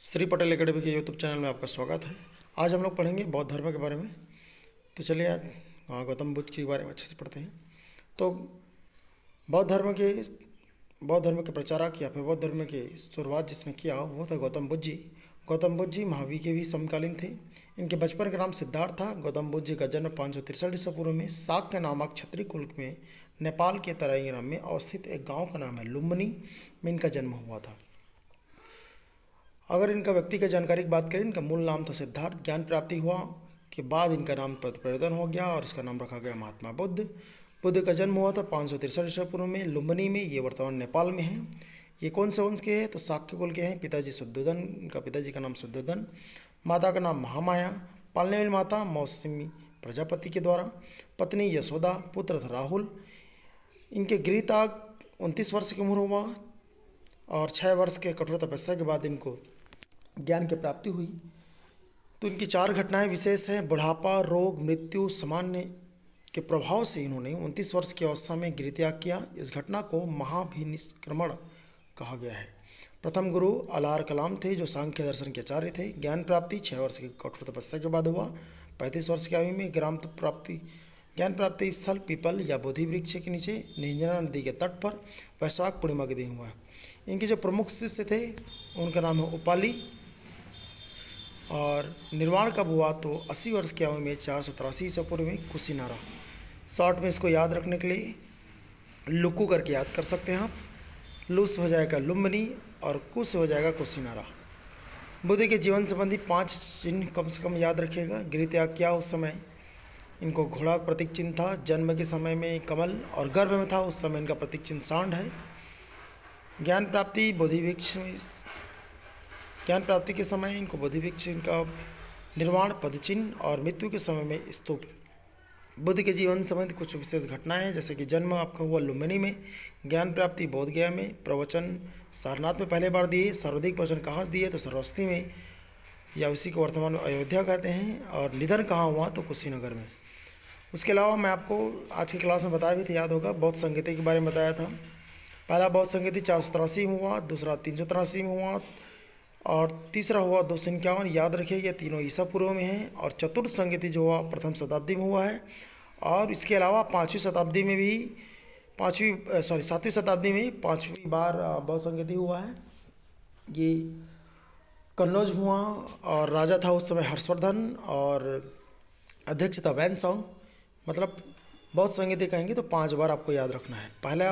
Shri Patel academy के YouTube channel में आपका स्वागत है। आज हम लोग पढ़ेंगे बौद्ध धर्म के बारे में। तो चलिए आज गौतम बुद्ध के बारे में अच्छे से पढ़ते हैं। तो बौद्ध धर्म के प्रचारक या फिर बौद्ध धर्म की शुरुआत जिसने किया वो था गौतम बुद्ध जी। गौतम बुद्ध जी महावीर के भी समकालीन थे। इनके बचपन का नाम सिद्धार्थ था। गौतम बुद्ध जी का जन्म 563 ईसा पूर्व में शाक्य नामक क्षत्रिय कुल में नेपाल के तराई ग्राम में अवस्थित एक गाँव का नाम है लुम्बिनी में इनका जन्म हुआ था। अगर इनका व्यक्तिगत जानकारी की बात करें, इनका मूल नाम था सिद्धार्थ। ज्ञान प्राप्ति हुआ के बाद इनका नाम परिवर्तन हो गया और इसका नाम रखा गया महात्मा बुद्ध। बुद्ध का जन्म हुआ था 563 ईसा पूर्व में लुम्बिनी में। ये वर्तमान नेपाल में है। ये कौन से वंश के हैं? तो शाक्य कुल के हैं। पिताजी शुद्धोधन, इनका पिताजी का नाम शुद्धोधन, माता का नाम महामाया। पालने वाली माता मौसमी प्रजापति के द्वारा, पत्नी यशोदा, पुत्र था राहुल। इनके गृहत्याग 29 वर्ष की उम्र हुआ और 6 वर्ष के कठोर तपस्या के बाद इनको ज्ञान की प्राप्ति हुई। तो इनकी 4 घटनाएं विशेष हैं। बुढ़ापा, रोग, मृत्यु, सामान्य के प्रभाव से इन्होंने 29 वर्ष की अवस्था में गृहत्याग किया। इस घटना को महाभिनिष्क्रमण कहा गया है। प्रथम गुरु अलार कलाम थे जो सांख्य दर्शन के आचार्य थे। ज्ञान प्राप्ति 6 वर्ष की कठोर तपस्या के बाद हुआ। 35 वर्ष की आयु में ज्ञान प्राप्ति स्थल पीपल या बोधि वृक्ष के नीचे निंजना नदी के तट पर वैशाख पूर्णिमा के दिन हुआ। इनके जो प्रमुख शिष्य थे उनका नाम है उपाली। और निर्वाण कब हुआ? तो 80 वर्ष की आयु में 483 ईसा पूर्व में कुशीनारा। शॉर्ट में इसको याद रखने के लिए लुक्कू करके याद कर सकते हैं आप। लुस हो जाएगा लुम्बिनी और कुश हो जाएगा कुशीनारा। बुद्ध के जीवन संबंधी 5 चिन्ह कम से कम याद रखिएगा। गृहत्याग किया उस समय इनको घोड़ा प्रतीक चिन्ह था। जन्म के समय में कमल और गर्भ में था उस समय इनका प्रतीक चिन्ह सांड है। ज्ञान प्राप्ति के समय इनको बोधि वृक्ष का निर्वाण पद चिन्ह और मृत्यु के समय में स्तूप। बुद्ध के जीवन संबंधी कुछ विशेष घटनाएं हैं, जैसे कि जन्म आपका हुआ लुम्बिनी में, ज्ञान प्राप्ति बोध गया में, प्रवचन सारनाथ में पहले बार दिए। सर्वाधिक प्रवचन कहाँ दिए? तो सरस्वती में या उसी को वर्तमान में अयोध्या कहते हैं। और निधन कहाँ हुआ? तो कुशीनगर में। उसके अलावा मैं आपको आज की क्लास में बताया भी था, याद होगा, बौद्ध संगीति के बारे में बताया था। पहला बौद्ध संगीति 483 में हुआ, दूसरा 383 में हुआ और तीसरा हुआ 251। याद रखिए ये तीनों ईसा पूर्व में हैं। और चतुर्थ संगीति जो हुआ प्रथम शताब्दी में हुआ है। और इसके अलावा 7वीं शताब्दी में 5वीं बार बौद्ध संगीति हुआ है। ये कन्नौज हुआ और राजा था उस समय हर्षवर्धन और अध्यक्ष था वैनसांग। मतलब बौद्ध संगीति कहेंगे तो 5 बार आपको याद रखना है। पहला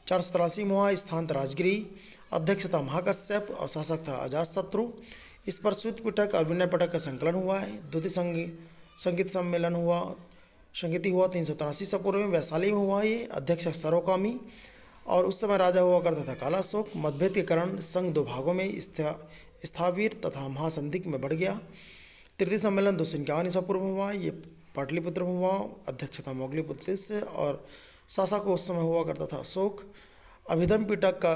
483 में हुआ, स्थान था राजगिरी, अध्यक्ष था महाकश्यप और शासक था अजातशत्रु। इस पर सूत पिटक और विनय पिटक का संकलन हुआ है। द्वितीय संगीत सम्मेलन हुआ, संगीति हुआ 383 ईसा पूर्व में वैशाली में हुआ। ये अध्यक्ष सर्वकामी और उस समय राजा हुआ करता था कालाशोक। मतभेद के कारण संघ 2 भागों में स्थावीर तथा महासंधिक में बढ़ गया। तृतीय सम्मेलन 251 ईसा पूर्व में हुआ। ये पाटलिपुत्र में हुआ। अध्यक्ष था मोगलीपुत्र से और शासक उस समय हुआ करता था अशोक। अभिधम पिटक का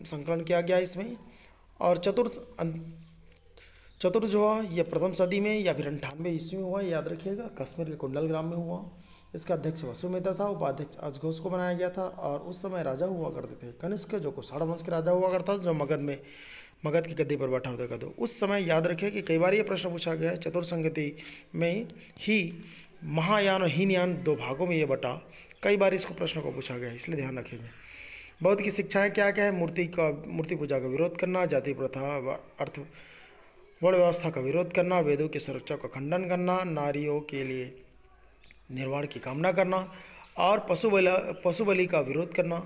संकलन किया गया इसमें। और चतुर्थ जो हुआ यह प्रथम सदी में या फिर 98 ईस्वी में हुआ। याद रखिएगा कश्मीर के कुंडल ग्राम में हुआ। इसका अध्यक्ष वसुमित्र था, उपाध्यक्ष अजघोष को बनाया गया था। और उस समय राजा हुआ करते थे कनिष्क, जो कुषाण वंश के राजा हुआ करता था, जो मगध की गद्दी पर बैठा होता था। उस समय याद रखिए कि कई बार ये प्रश्न पूछा गया है। चतुर्थ संगीति में ही महायान और हीनयान 2 भागों में ये बटा। कई बार इसको प्रश्न को पूछा गया है, इसलिए ध्यान रखेंगे। बौद्ध की शिक्षाएं क्या क्या है? मूर्ति पूजा का विरोध करना, जाति प्रथा अर्थ वर्ण व्यवस्था का विरोध करना, वेदों की सुरक्षा का खंडन करना, नारियों के लिए निर्वाण की कामना करना और पशु बलि का विरोध करना।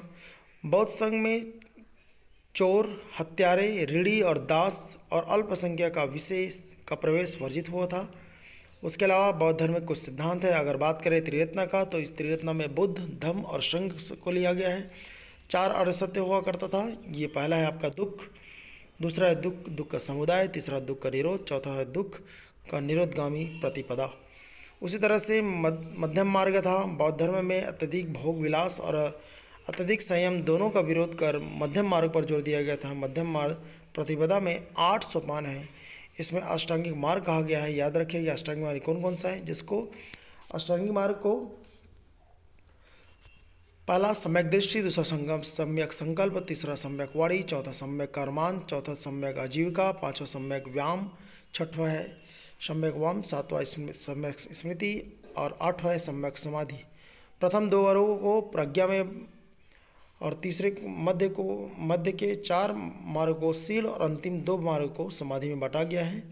बौद्ध संघ में चोर, हत्यारे, ऋणी और दास और अल्पसंख्यक का प्रवेश वर्जित हुआ था। उसके अलावा बौद्ध धर्म में कुछ सिद्धांत है। अगर बात करें त्रिरत्न का, तो इस त्रिरत्न में बुद्ध, धम्म और संघ को लिया गया है। 4 अर्ध सत्य हुआ करता था। ये पहला है आपका दुख, दूसरा है दुख का समुदाय, तीसरा दुख का निरोध, चौथा है दुख का निरोधगामी प्रतिपदा। उसी तरह से मध्यम मार्ग था। बौद्ध धर्म में अत्यधिक भोग विलास और अत्यधिक संयम दोनों का विरोध कर मध्यम मार्ग पर जोर दिया गया था। मध्यम मार्ग प्रतिपदा में 8 सोपान है। इसमें अष्टांगिक मार्ग कहा गया है। याद रखिए अष्टांगिक मार्ग कौन कौन सा है, जिसको अष्टांगिक मार्ग को पहला सम्यक दृष्टि, दूसरा संगम सम्यक संकल्प, तीसरा सम्यक वाणी, चौथा सम्यक कर्मांत, चौथा सम्यक आजीविका, पांचवा सम्यक व्यायाम, छठवां है सम्यक वाम, सातवां सम्यक स्मृति और आठवां है सम्यक समाधि। प्रथम दो वर्गों को प्रज्ञा में और तीसरे मध्य के चार मार्गों को शील और अंतिम दो मार्गों को समाधि में बांटा गया है।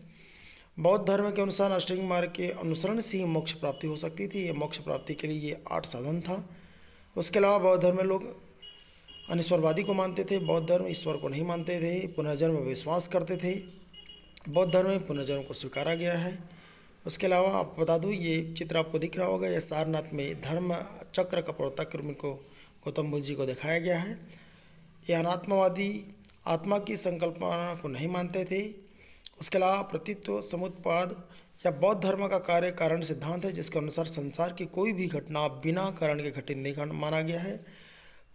बौद्ध धर्म के अनुसार अष्टांगिक मार्ग के अनुसरण से ही मोक्ष प्राप्ति हो सकती थी। ये मोक्ष प्राप्ति के लिए ये 8 साधन था। उसके अलावा बौद्ध धर्म में लोग अनिश्वरवादी को मानते थे। बौद्ध धर्म ईश्वर को नहीं मानते थे, पुनर्जन्म में विश्वास करते थे। बौद्ध धर्म में पुनर्जन्म को स्वीकारा गया है। उसके अलावा आपको बता दूं, ये चित्र आपको दिख रहा होगा, यह सारनाथ में धर्म चक्र का प्रतिकृति को गौतम बुद्ध जी को दिखाया गया है। ये अनात्मवादी आत्मा की संकल्पना को नहीं मानते थे। उसके अलावा प्रतित्व समुत्पाद या बौद्ध धर्म का कार्य कारण सिद्धांत है, जिसके अनुसार संसार की कोई भी घटना बिना कारण के घटित नहीं माना गया है।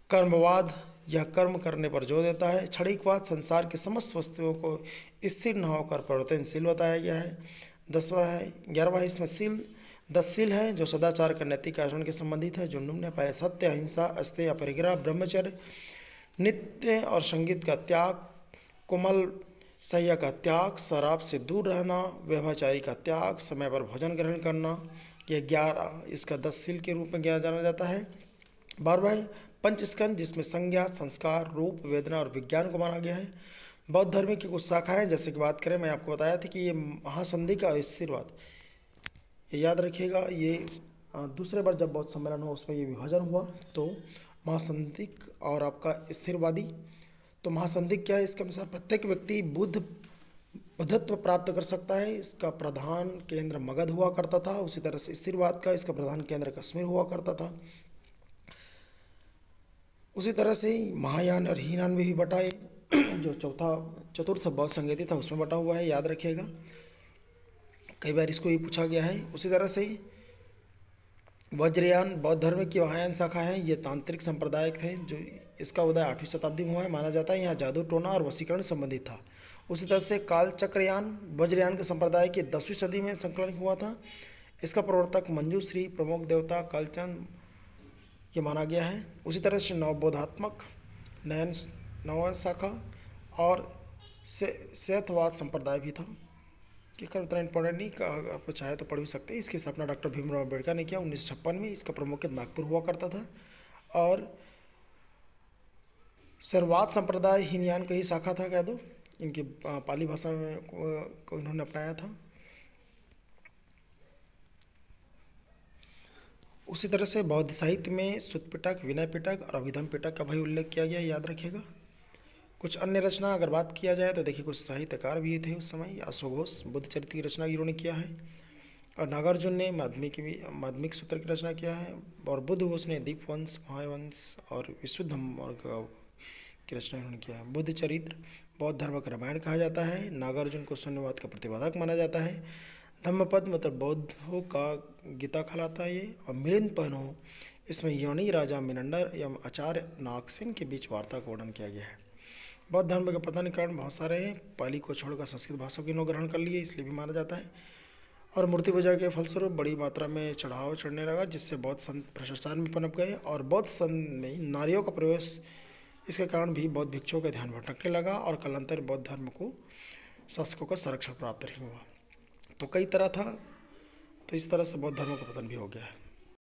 कर्मवाद यह कर्म करने पर जोर देता है। क्षणिकवाद संसार की समस्त वस्तुओं को स्थिर न होकर परिवर्तनशील बताया गया है। 11वां इसमें शील 10 शील है जो सदाचार का नैतिक आचरण के संबंधित है, जो निम्न पाए सत्य, अहिंसा, अस्तेय, अपरिग्रह, ब्रह्मचर्य, नित्य और संगीत का त्याग, कोमल सैया का त्याग, शराब से दूर रहना, व्यभिचारी का त्याग, समय पर भोजन ग्रहण करना। यह 11 इसका 10 शील के रूप में जाना जाता है। 12वां पंचस्कंद, जिसमें संज्ञा, संस्कार, रूप, वेदना और विज्ञान को माना गया है। बौद्ध धर्म की कुछ शाखाएं, जैसे कि बात करें, मैं आपको बताया था कि ये महासंधि का स्थिरवाद, ये याद रखिएगा। ये दूसरे बार जब बौद्ध सम्मेलन हुआ उसमें ये विभाजन हुआ, तो महासंधिक और आपका स्थिरवादी। तो महासंधिक क्या है? इसके अनुसार प्रत्येक व्यक्ति बुद्धत्व प्राप्त कर सकता है। इसका प्रधान केंद्र मगध हुआ करता था। उसी तरह से स्थिरवाद का इसका प्रधान केंद्र कश्मीर हुआ करता था। उसी तरह से महायान और हीनान में भी बटा है, जो चतुर्थ बौद्ध संगति था उसमें बटा हुआ है, याद रखिएगा, कई बार इसको भी पूछा गया है। उसी तरह से वज्रयान बौद्ध धर्म की महायान शाखा है। ये तांत्रिक संप्रदाय थे, जो इसका उदय 8वीं शताब्दी में हुआ है, माना जाता है। यहाँ जादू, टोना और वशीकरण संबंधित था। उसी तरह से कालचक्रयान वज्रयान के संप्रदाय की 10वीं सदी में संकलन हुआ था। इसका प्रवर्तक मंजूश्री, प्रमुख देवता कालचंद, ये माना गया है। उसी तरह से नवबोधात्मक नव शाखा और सेयथवाद संप्रदाय भी था। कि उतना इंपॉर्टेंट नहीं, आप चाहे तो पढ़ भी सकते हैं। इसकी स्थापना डॉक्टर भीमराव अम्बेडकर ने किया 1956 में। इसका प्रमुख नागपुर हुआ करता था। और सर्वात संप्रदाय हीनयान की ही शाखा था, कह दो। इनकी पाली भाषा में को इन्होंने अपनाया था। उसी तरह से बौद्ध साहित्य में सुत्त पिटक, विनय पिटक और अभिधम पिटक का भी उल्लेख किया गया, याद रखिएगा। कुछ अन्य रचना अगर बात किया जाए तो देखिए, कुछ साहित्यकार भी थे उस समय। अश्वघोष बुद्ध चरित्र की रचना इन्होंने किया है, और नागार्जुन ने माध्यमिक सूत्र की रचना किया है, और बुद्ध घोष ने दीपवंश, महावंश और विशुद्धमार्ग की रचना इन्होंने किया है। बुद्ध चरित्र बौद्ध धर्म का रामायण कहा जाता है। नागार्जुन को शून्यवाद का प्रतिपादक माना जाता है। धम्मपद मतलब बौद्धों का गीता कहलाता है ये। और मिलिंद पहनो, इसमें योनी राजा मिनंडर एवं आचार्य नागसेन के बीच वार्ता का वर्णन किया गया है। बौद्ध धर्म के पतन के कारण बहुत सारे हैं। पाली को छोड़कर संस्कृत भाषा को इन्होंने ग्रहण कर लिए, इसलिए भी माना जाता है। और मूर्ति पूजा के फलस्वरूप बड़ी मात्रा में चढ़ावा चढ़ने लगा, जिससे बौद्ध संत भ्रष्टाचार में पनप गए। और बौद्ध संत में नारियों का प्रवेश, इसके कारण भी बौद्ध भिक्षुओं का ध्यान भटकने लगा, और कालांतर बौद्ध धर्म को शासकों का संरक्षण प्राप्त नहीं हुआ। तो कई तरह था, तो इस तरह से बौद्ध धर्म का पतन भी हो गया है।